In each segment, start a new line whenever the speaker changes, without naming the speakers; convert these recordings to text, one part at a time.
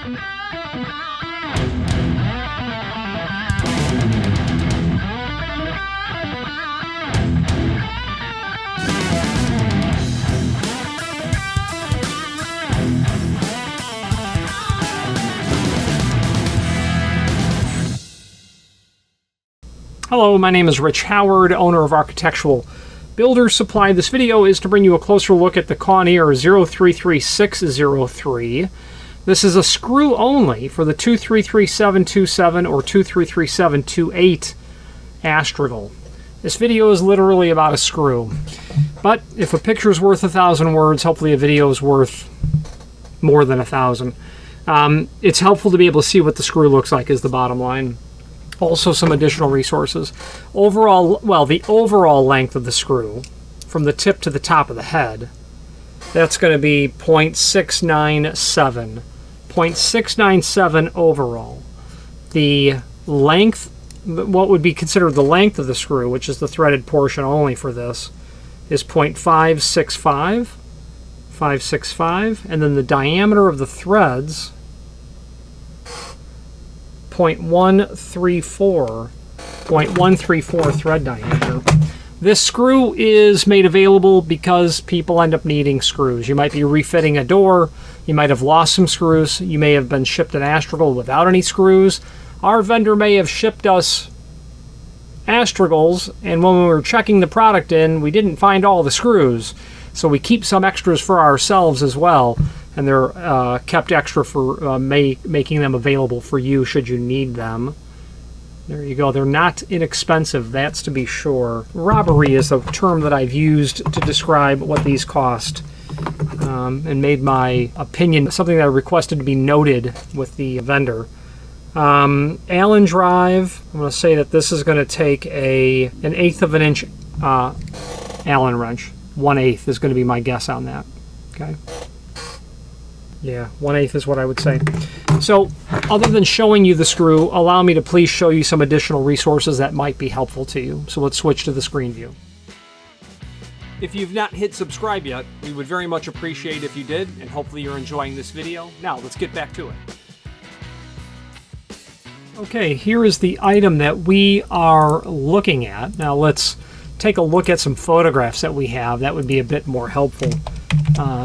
Hello, my name is Rich Howard, owner of Architectural Builder Supply. This video is to bring you a closer look at the Kawneer 033603. This is a screw only for the 233727 or 233728 Astragal. This video is literally about a screw. But if a picture is worth 1,000 words, hopefully a video is worth more than 1,000. It's helpful to be able to see what the screw looks like is the bottom line. Also some additional resources. Overall, well, the overall length of the screw from the tip to the top of the head, that's going to be 0.697. 0.697 overall. The length, what would be considered the length of the screw, which is the threaded portion only for this, is 0.565. 565, and then the diameter of the threads 0.134 thread diameter. This screw is made available because people end up needing screws. You might be refitting a door, you might have lost some screws, you may have been shipped an Astragal without any screws. Our vendor may have shipped us Astragals, and when we were checking the product in, we didn't find all the screws. So we keep some extras for ourselves as well, and they're kept extra for making them available for you should you need them. There you go. They're not inexpensive, that's to be sure. Robbery is a term that I've used to describe what these cost, and made my opinion something that I requested to be noted with the vendor. Allen drive, I'm going to say that this is going to take an 1/8 of an inch Allen wrench. 1/8 is going to be my guess on that. Okay. Yeah, 1/8 is what I would say. So, other than showing you the screw, allow me to please show you some additional resources that might be helpful to you. So let's switch to the screen view. If you've not hit subscribe yet, we would very much appreciate if you did, and hopefully you're enjoying this video. Now, let's get back to it. Okay, here is the item that we are looking at. Now let's take a look at some photographs that we have. That would be a bit more helpful,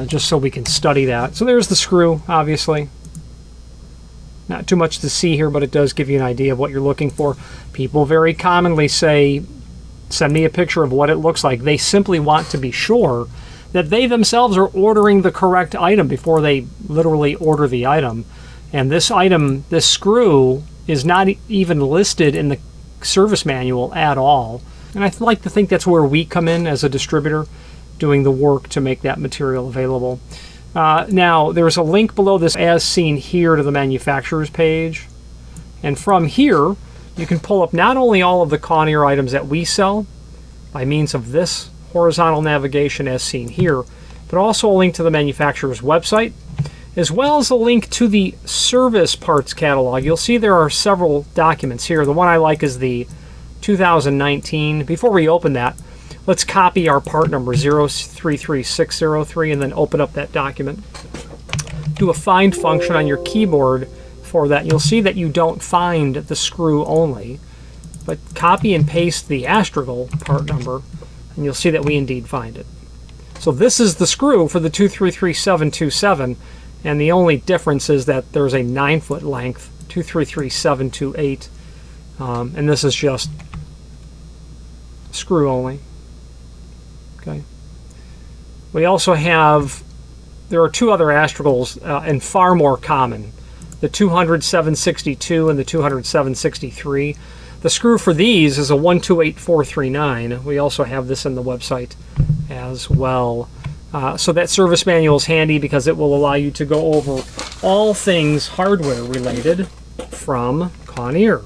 just so we can study that. So there's the screw, obviously. Not too much to see here, but it does give you an idea of what you're looking for. People very commonly say, send me a picture of what it looks like. They simply want to be sure that they themselves are ordering the correct item before they literally order the item. And this item, this screw, is not even listed in the service manual at all. And I like to think that's where we come in as a distributor, doing the work to make that material available. Now, there's a link below this as seen here to the manufacturer's page. And from here, you can pull up not only all of the Kawneer items that we sell by means of this horizontal navigation as seen here, but also a link to the manufacturer's website, as well as a link to the service parts catalog. You'll see there are several documents here. The one I like is the 2019. Before we open that, let's copy our part number 033603 and then open up that document. Do a find function on your keyboard for that. You'll see that you don't find the screw only, but copy and paste the Astragal part number and you'll see that we indeed find it. So this is the screw for the 233727, and the only difference is that there's a 9-foot length, 233728, and this is just screw only. Okay. We also have, there are two other Astragals and far more common, the 200-762 and the 200-763. The screw for these is a 128439. We also have this in the website as well. So that service manual is handy because it will allow you to go over all things hardware related from Kawneer.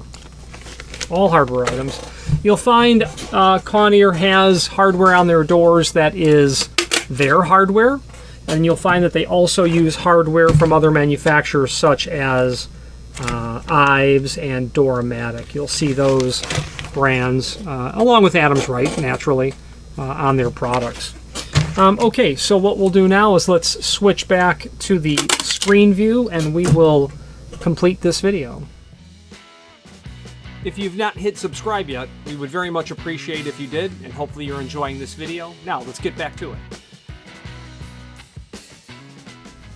All hardware items. You'll find Kawneer has hardware on their doors that is their hardware, and you'll find that they also use hardware from other manufacturers such as Ives and Doramatic. You'll see those brands along with Adams Wright naturally on their products. Okay, so what we'll do now is let's switch back to the screen view and we will complete this video.
If you've not hit subscribe yet, we would very much appreciate if you did, and hopefully you're enjoying this video. Now, let's get back to it.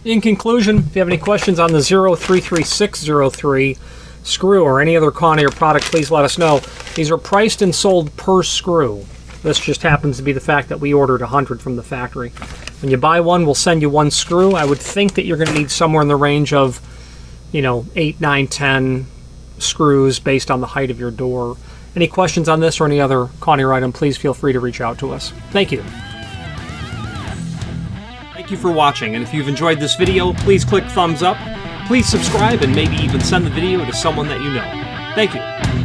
In conclusion, if you have any questions on the 033603 screw or any other Kawneer product, please let us know. These are priced and sold per screw. This just happens to be the fact that we ordered 100 from the factory. When you buy one, we'll send you one screw. I would think that you're going to need somewhere in the range of, 8, 9, 10 screws based on the height of your door. Any questions on this or any other Kawneer item, please feel free to reach out to us. Thank you.
Thank you for watching, and if you've enjoyed this video, please click thumbs up, please subscribe, and maybe even send the video to someone that you know. Thank you.